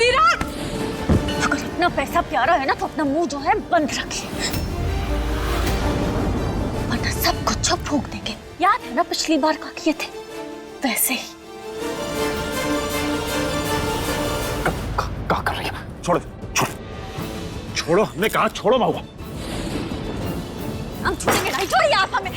अधिराज, अगर इतना पैसा प्यारा है ना तो अपना मुंह जो है बंद रखिए, वरना सब कुछ फूंक देंगे। याद है ना पिछली बार क्या किए थे, वैसे ही। क्या कर रही है? छोड़ो छोड़ो छोड़ो, हमने कहा छोड़ो महुआ। हम छोड़ेंगे नहीं, छोड़िए आप हमें।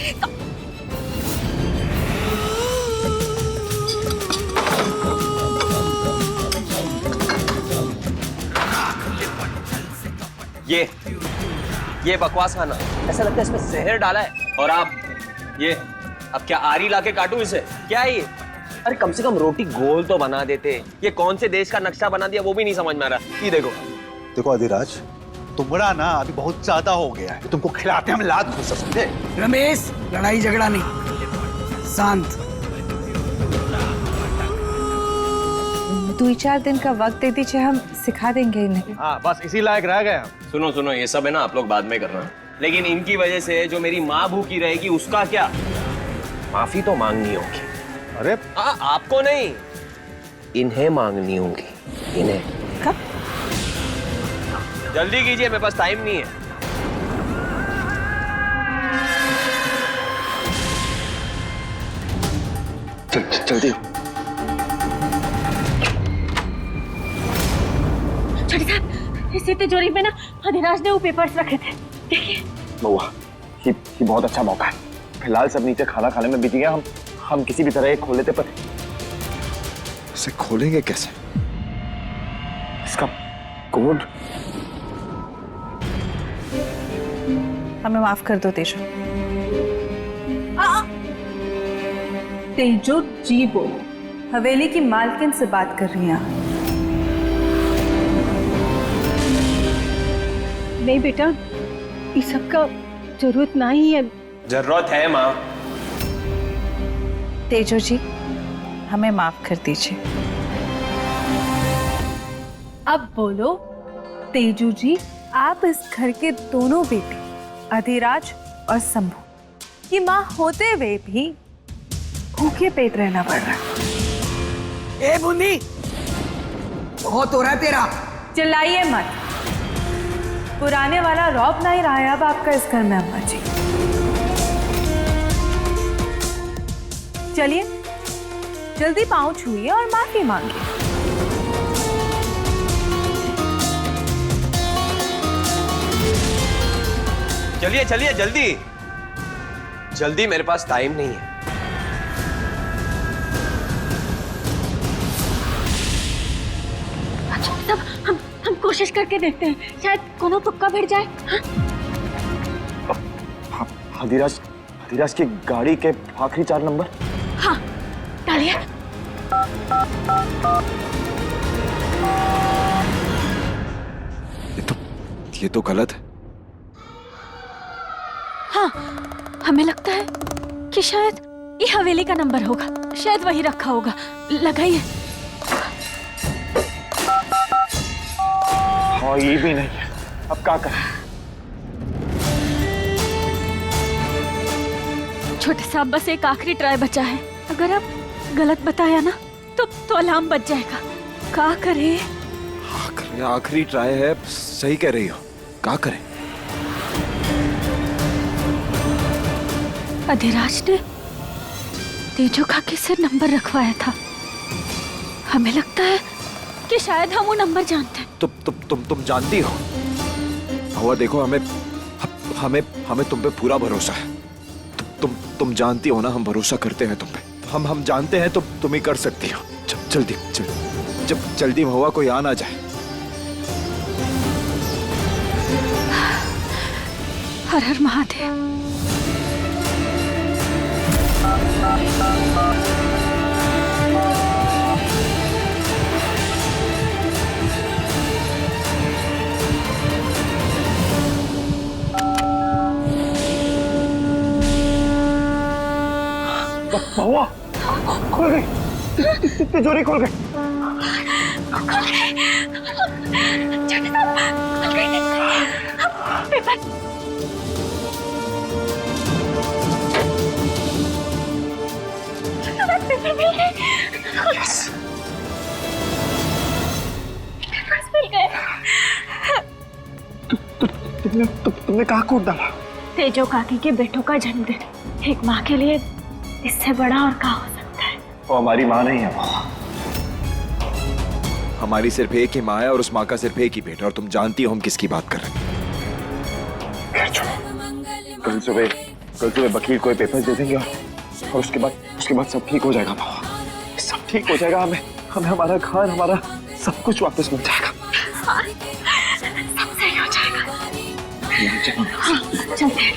ये बकवास खाना, ऐसा लगता है इसमें जहर डाला है। और आप ये अब क्या आरी लाके काटूं इसे? क्या है ये? अरे कम से कम रोटी गोल तो बना देते। ये कौन से देश का नक्शा बना दिया वो भी नहीं समझ में आ रहा। ये देखो देखो अधिराज, तुमरा ना अभी बहुत ज्यादा हो गया है, तुमको खिलाते हम लात घुसा समझे? रमेश, लड़ाई झगड़ा नहीं, शांत। 2-4 दिन का वक्त दे दीजिए, हम सिखा देंगे इन्हें। हाँ बस इसी लायक रह गए हम। सुनो सुनो, ये सब है ना आप लोग बाद में करना, लेकिन इनकी वजह से जो मेरी माँ भूखी रहेगी उसका क्या? माफी तो मांगनी होगी। अरे आपको नहीं, इन्हें मांगनी होगी, इन्हें। कब? जल्दी कीजिए, मेरे पास टाइम नहीं है। जल्दी। छोटे साहब, इसी तिजोरी में ना अधिराज ने वो पेपर्स रखे थे, देखिए। महुआ, ये बहुत अच्छा मौका है। फिलहाल सब नीचे खाना खाने में बिजी हैं, हम किसी भी तरह ये खोल लेते, पर इसे खोलेंगे कैसे? इसका कोड। हमें माफ कर दो तेजो। तेजो जी बोलो। हवेली की मालकिन से बात कर रही हैं आप? नहीं बेटा, इस सब का जरूरत नहीं है। जरूरत है माँ। तेजो जी, हमें माफ कर दीजिए। अब बोलो तेजू जी। आप इस घर के दोनों बेटे अधिराज और शंभू की माँ होते हुए भी भूखे पेट रहना पड़ रहा है। ए बूंदी, बहुत हो रहा है तेरा। चिल्लाइए मत, पुराने वाला रौब नहीं रहा है अब आपका इस घर में अम्मा जी। चलिए जल्दी पांव छूइए और माफी मांगिए। चलिए चलिए जल्दी जल्दी, मेरे पास टाइम नहीं है। अच्छा, हम कोशिश करके देखते हैं, शायद कोनो तुक्का भिड़ जाए। हाँ? अधिराज की गाड़ी के आखिरी 4 नंबर। हाँ, डालिए। ये तो गलत है। हाँ, हमें लगता है कि शायद ये हवेली का नंबर होगा, शायद वही रखा होगा। लगाइए। हाँ, ये भी नहीं है, अब क्या करें? छोटे साहब, बस एक आखिरी ट्राई बचा है। अगर आप गलत बताया ना तो अलार्म बच जाएगा। क्या करें? आखिरी ट्राई है, सही कह रही हो। क्या करें? अधिराज ने तेजो काकी से नंबर रखवाया था। हमें लगता है कि शायद हम वो नंबर जानते हैं। तुम जानती हो? हुआ देखो, हमें तुम पे पूरा भरोसा है। तुम जानती हो ना, हम भरोसा करते हैं तुम पे। हम जानते हैं तुम ही कर सकती हो। जल्दी हुआ, कोई आ ना जाए। हर हर महादेव। महुआ, खुल गई, तिजोरी खुल गई। छोटे साहब, खुल गई। पेपर। पेपर मिल गए। तुमने कहाँ कूद डाला? तेजो काकी के बेटों का जन्मदिन, एक माँ के लिए इससे बड़ा और क्या हो सकता है। वो हमारी माँ नहीं है वो। हमारी सिर्फ एक ही माँ है और उस माँ का सिर्फ एक ही बेटा, और तुम जानती हो हम किसकी बात कर रहे हैं। खैर छोड़ो, कल सुबह वकील को पेपर्स दे देंगे और उसके बाद सब ठीक हो जाएगा बाबा, सब ठीक हो जाएगा। हमें हमारा घर, हमारा सब कुछ वापस मिल जाएगा। सब सही हो जाएगा। चलते हैं,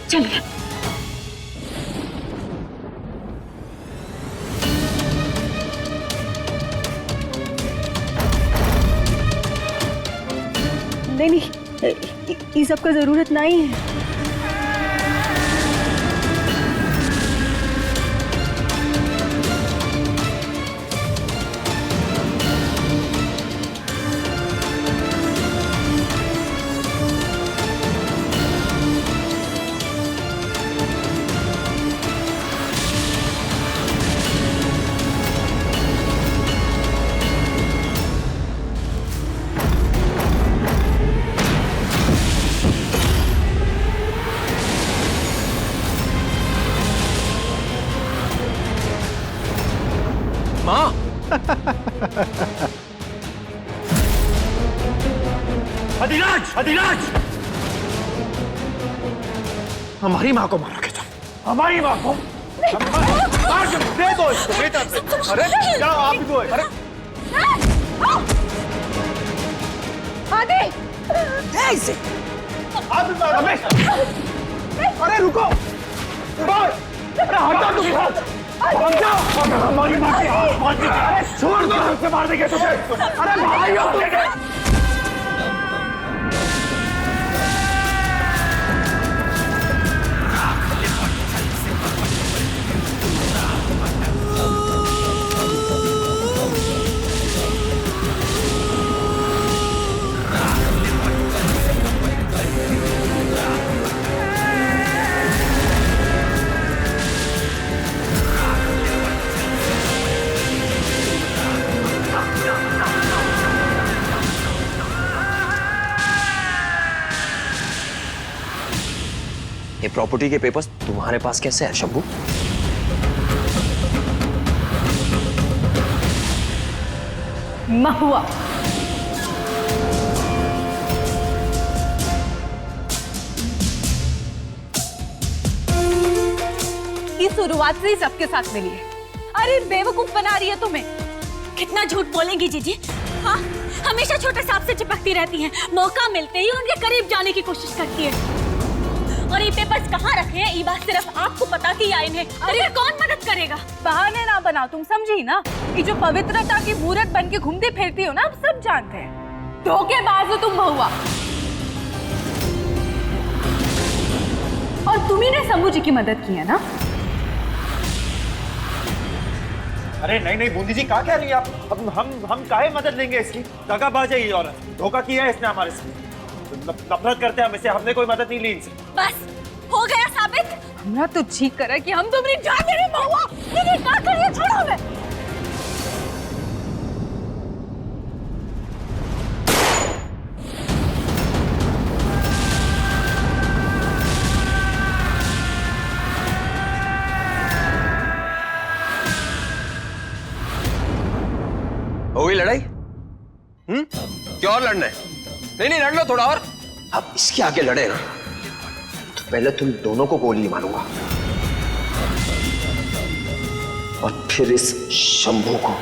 चलिए। नहीं, ये सब का जरूरत नहीं है। माँ, अधिराज, हमारी माँ को मारोगे तुम? हमारी माँ को दे दो इसको बेटा। अरे जाओ आप ही दो। अरे आदि ऐसे आप भी मारो। अरे रुको, अरे हटा तुम हाथ, हट जाओ। हमारी माँ की अरे छोड़ दो, हमसे मार देंगे तुझे। अरे भाई ये प्रॉपर्टी के पेपर्स तुम्हारे पास कैसे है शंभू? महुआ, की शुरुआत से ही सबके साथ मिली है। अरे बेवकूफ बना रही है तुम्हें। कितना झूठ बोलेंगी जीजी? हाँ, हमेशा छोटे सांप से चिपकती रहती हैं। मौका मिलते ही उनके करीब जाने की कोशिश करती है। और ये पेपर्स कहाँ रखे हैं, ये बात सिर्फ आपको पता कि या इन्हें। अरे कौन मदद करेगा? बहाने ना बनाओ, तुम समझी ना कि जो पवित्रता की मूर्त बन के घूमती फिरती हो ना, हम सब जानते हैं। धोखेबाज हो तुम महुआ। और तुम्ही ने शंभू जी की मदद की है ना? अरे नहीं बूंदी जी, क्या कह रही है आप? हम काहे मदद लेंगे इसकी? दगाबाज है ये औरत, धोखा किया है इसने हमारे से। नफरत करते हैं हमें, हमने कोई मदद नहीं ली इनसे। बस हो गया साबित। हमरा तो ठीक करा कि हम तुम्हारी जान दे रहे महुआ। ये क्या कर रही है? छोड़ो हमें। हो गई लड़ाई? क्या और लड़ना है? नहीं लड़ लो थोड़ा और। अब इसके आगे लड़े ना तो पहले तुम दोनों को गोली मारूंगा और फिर इस शंभू को।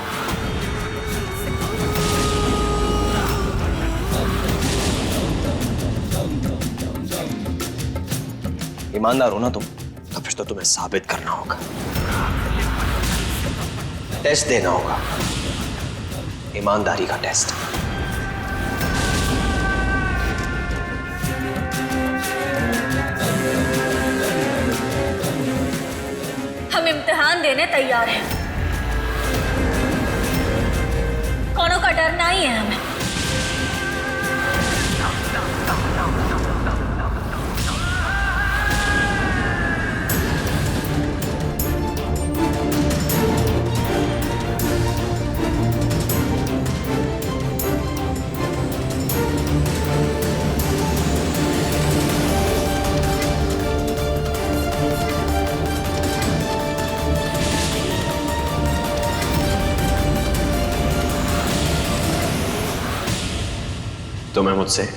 ईमानदार हो ना तुम? तो फिर तो तुम्हें साबित करना होगा, टेस्ट देना होगा, ईमानदारी का टेस्ट। हम इम्तिहान देने तैयार हैं। कौनों का डर नहीं है हमें। तुम्हें मुझसे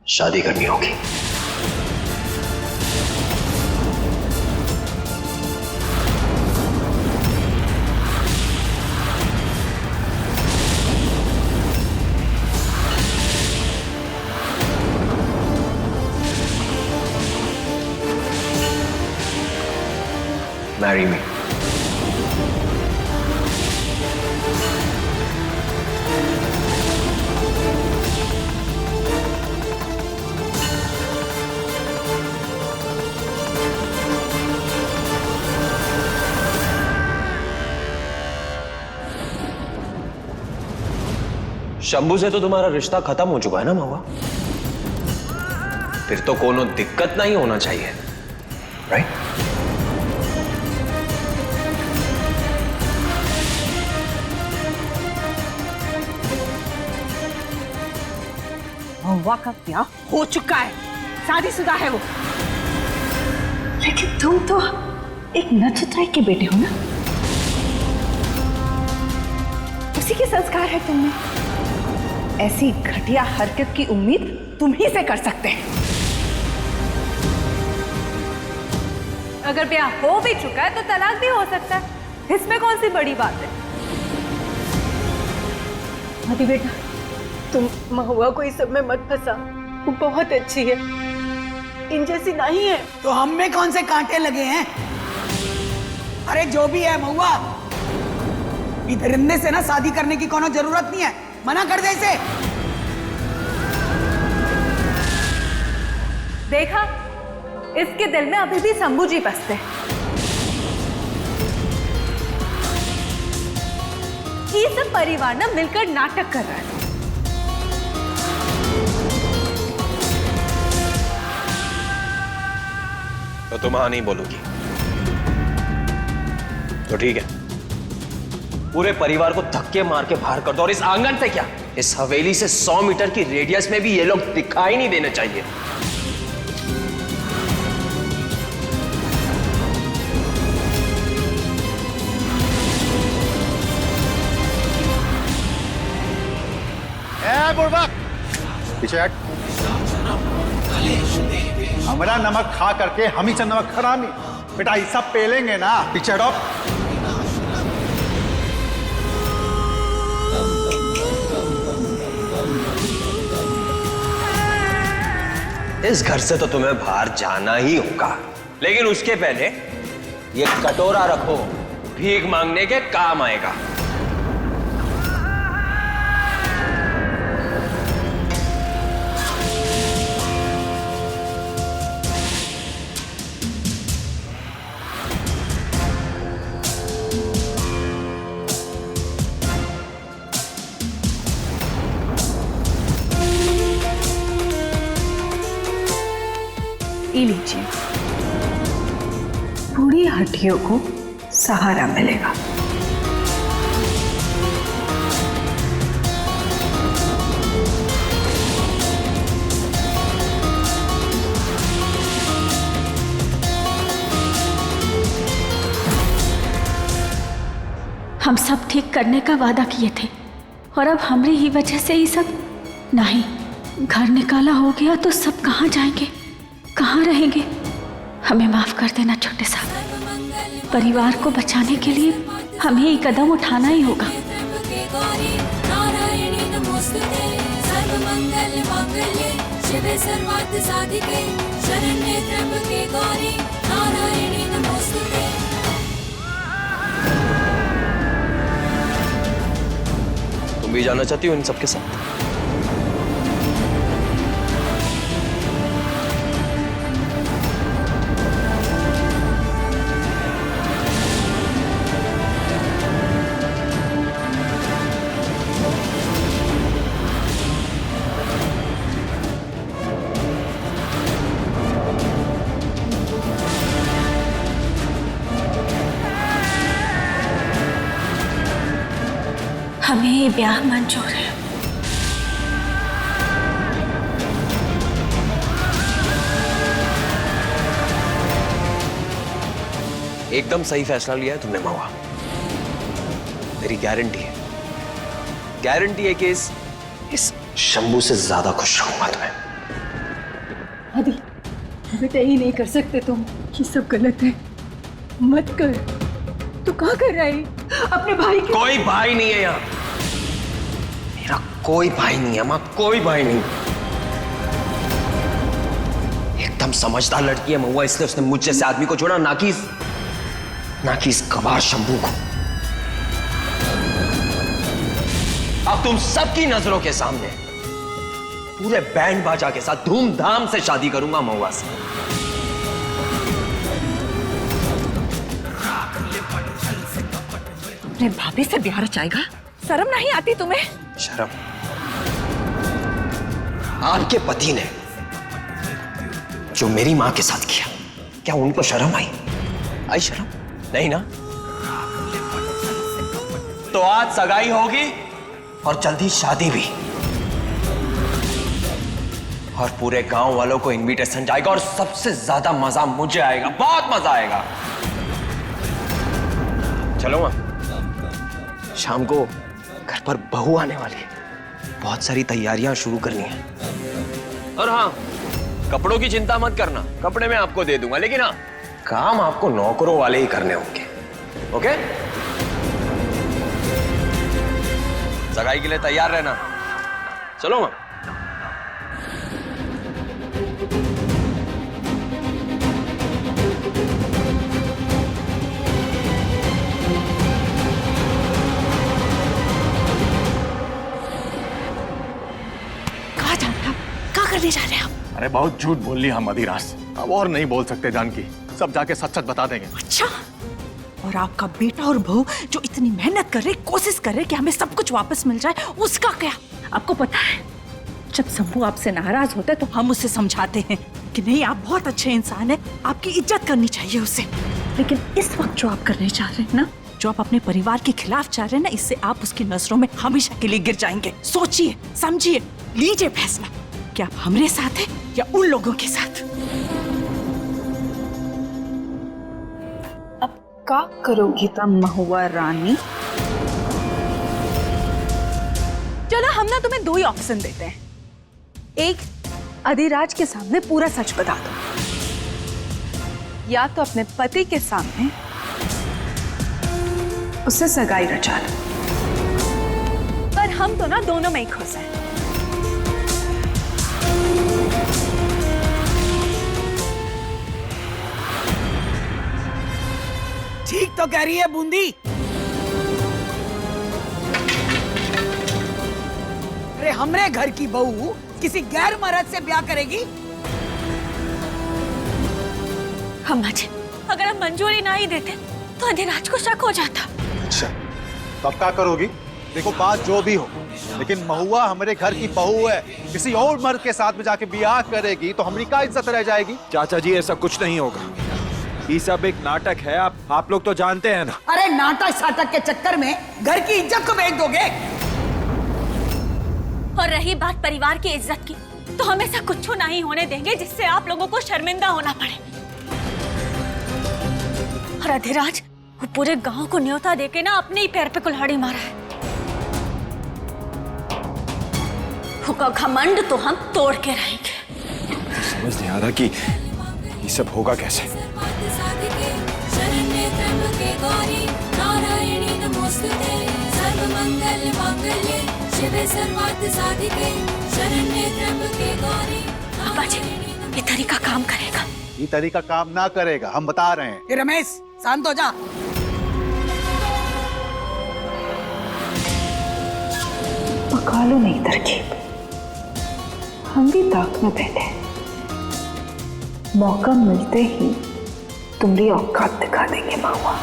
शादी करनी होगी। Marry me. शंभू से तो तुम्हारा रिश्ता खत्म हो चुका है ना महुआ? फिर तो कोनो दिक्कत नहीं होना चाहिए, राइट? महुआ का ब्याह हो चुका है, शादीशुदा है वो। लेकिन तुम तो एक नक्षत्राय के बेटे हो ना, उसी के संस्कार है तुम में। ऐसी घटिया हरकत की उम्मीद तुम ही से कर सकते हैं। अगर ब्याह हो भी चुका है तो तलाक भी हो सकता है, इसमें कौन सी बड़ी बात है? आदि बेटा, तुम महुआ को इस सब में मत फंसा, वो बहुत अच्छी है, इन जैसी नहीं है। तो हम में कौन से कांटे लगे हैं? अरे जो भी है महुआ, इधरिंदे से ना शादी करने की कोनो जरूरत नहीं है, मना कर दे इसे। देखा, इसके दिल में अभी भी शंभू जी बसते हैं। ये सब परिवार ना मिलकर नाटक कर रहा है। तो तुम हाँ नहीं बोलोगी तो ठीक है, पूरे परिवार को धक्के मार के बाहर कर दो। और इस आंगन से क्या, इस हवेली से 100 मीटर की रेडियस में भी ये लोग दिखाई नहीं देने चाहिए। बुड़बक पीछे हट। हमारा नमक खा करके हम ही नमक खरामी बेटा, ये सब पेलेंगे ना। पीछे हटो। इस घर से तो तुम्हें बाहर जाना ही होगा, लेकिन उसके पहले ये कटोरा रखो, भीख मांगने के काम आएगा। ये लीजिए, बूढ़ी हड्डियों को सहारा मिलेगा। हम सब ठीक करने का वादा किए थे और अब हमारी ही वजह से ये सब नहीं। घर निकाला हो गया तो सब कहाँ जाएंगे, कहाँ रहेंगे? हमें माफ कर देना छोटे साहब। परिवार को बचाने के लिए हमें ये कदम उठाना ही होगा। तुम भी जाना चाहती हो इन सबके साथ? हमें ये ब्याह मंजूर है। एकदम सही फैसला लिया है तुमने महुआ। मेरी गारंटी है कि इस शंभू से ज्यादा खुश रहूंगा तुम्हें। आदि बेटा यही नहीं कर सकते तुम, ये सब गलत है, मत कर। तू क्या कर रहा है अपने भाई के? कोई भाई नहीं है यहाँ, मेरा कोई भाई नहीं है माँ, कोई भाई नहीं। एकदम समझदार लड़की है महुआ, इसलिए उसने मुझ जैसे आदमी को छोड़ा, ना कि इस गवार शंभू को। अब तुम सबकी नजरों के सामने पूरे बैंड बाजा के साथ धूमधाम से शादी करूंगा महुआ से। अपने भाभी से ब्याह रचाएगा? शर्म नहीं आती तुम्हें? शर्म आपके पति ने जो मेरी मां के साथ किया, क्या उनको शर्म आई शर्म? नहीं ना? तो आज सगाई होगी और जल्दी शादी भी, और पूरे गांव वालों को इनविटेशन जाएगा, और सबसे ज्यादा मजा मुझे आएगा, बहुत मजा आएगा। चलो मां, शाम को घर पर बहू आने वाली है, बहुत सारी तैयारियां शुरू करनी है। और हाँ, कपड़ों की चिंता मत करना, कपड़े मैं आपको दे दूंगा, लेकिन हाँ, काम आपको नौकरों वाले ही करने होंगे। ओके? सगाई के लिए तैयार रहना। चलो मां। कहाँ जा रहे हैं आप? क्या करने जा रहे हैं आप? अरे बहुत झूठ बोल ली हम अधिराज, अब और नहीं बोल सकते जानकी, सब जाके सच सच बता देंगे। अच्छा, और आपका बेटा और बहू जो इतनी मेहनत कर रहे, कोशिश कर रहे कि हमें सब कुछ वापस मिल जाए, उसका क्या? आपको पता है, जब शंभू आपसे नाराज होता है तो हम उसे समझाते हैं कि नहीं, आप बहुत अच्छे इंसान हैं, आपकी इज्जत करनी चाहिए उसे। लेकिन इस वक्त जो आप करने जा रहे हैं ना, जो आप अपने परिवार के खिलाफ जा रहे हैं ना, इससे आप उसकी नजरों में हमेशा के लिए गिर जाएंगे। सोचिए, समझिए, लीजिए फैसला कि आप हमारे साथ हैं या उन लोगों के साथ। अब क्या करोगी तुम महुआ रानी? चलो, हम ना तुम्हें दो ही ऑप्शन देते हैं। एक, अधिराज के सामने पूरा सच बता दो, या तो अपने पति के सामने उससे सगाई रचा लो। पर हम तो ना दोनों में ही खुश हैं। ठीक तो कह रही है बूंदी। अरे हमरे घर की बहू किसी गैर मर्द से ब्याह करेगी? अम्मा जी, अगर हम मंजूरी ना ही देते तो अधिराज को शक हो जाता। अच्छा, तो अब क्या करोगी? देखो, बात जो भी हो, लेकिन महुआ हमारे घर की बहू है, किसी और मर्द के साथ में जाके ब्याह करेगी तो हमारी क्या इज्जत रह जाएगी? चाचा जी, ऐसा कुछ नहीं होगा, ये सब एक नाटक है, आप लोग तो जानते हैं ना। अरे नाटक साटक के चक्कर में घर की इज्जत को बेच दोगे? और रही बात परिवार की इज्जत की, तो हम ऐसा कुछ नहीं होने देंगे जिससे आप लोगों को शर्मिंदा होना पड़े। और अधिराज, वो पूरे गांव को न्योता देके ना अपने ही पैर पे कुल्हाड़ी मारा है। उसका घमंड तो हम तोड़ के रहेंगे। समझ नहीं आ रहा कि ये सब होगा कैसे। पापा जी, ये तरीका काम करेगा? ये तरीका काम ना करेगा, हम बता रहे हैं। ये रमेश, शांत हो जा। पका लो नहीं तरकीब, हम भी ताक में बैठे, मौका मिलते ही तुम्हारी औकात दिखा देंगे महुआ।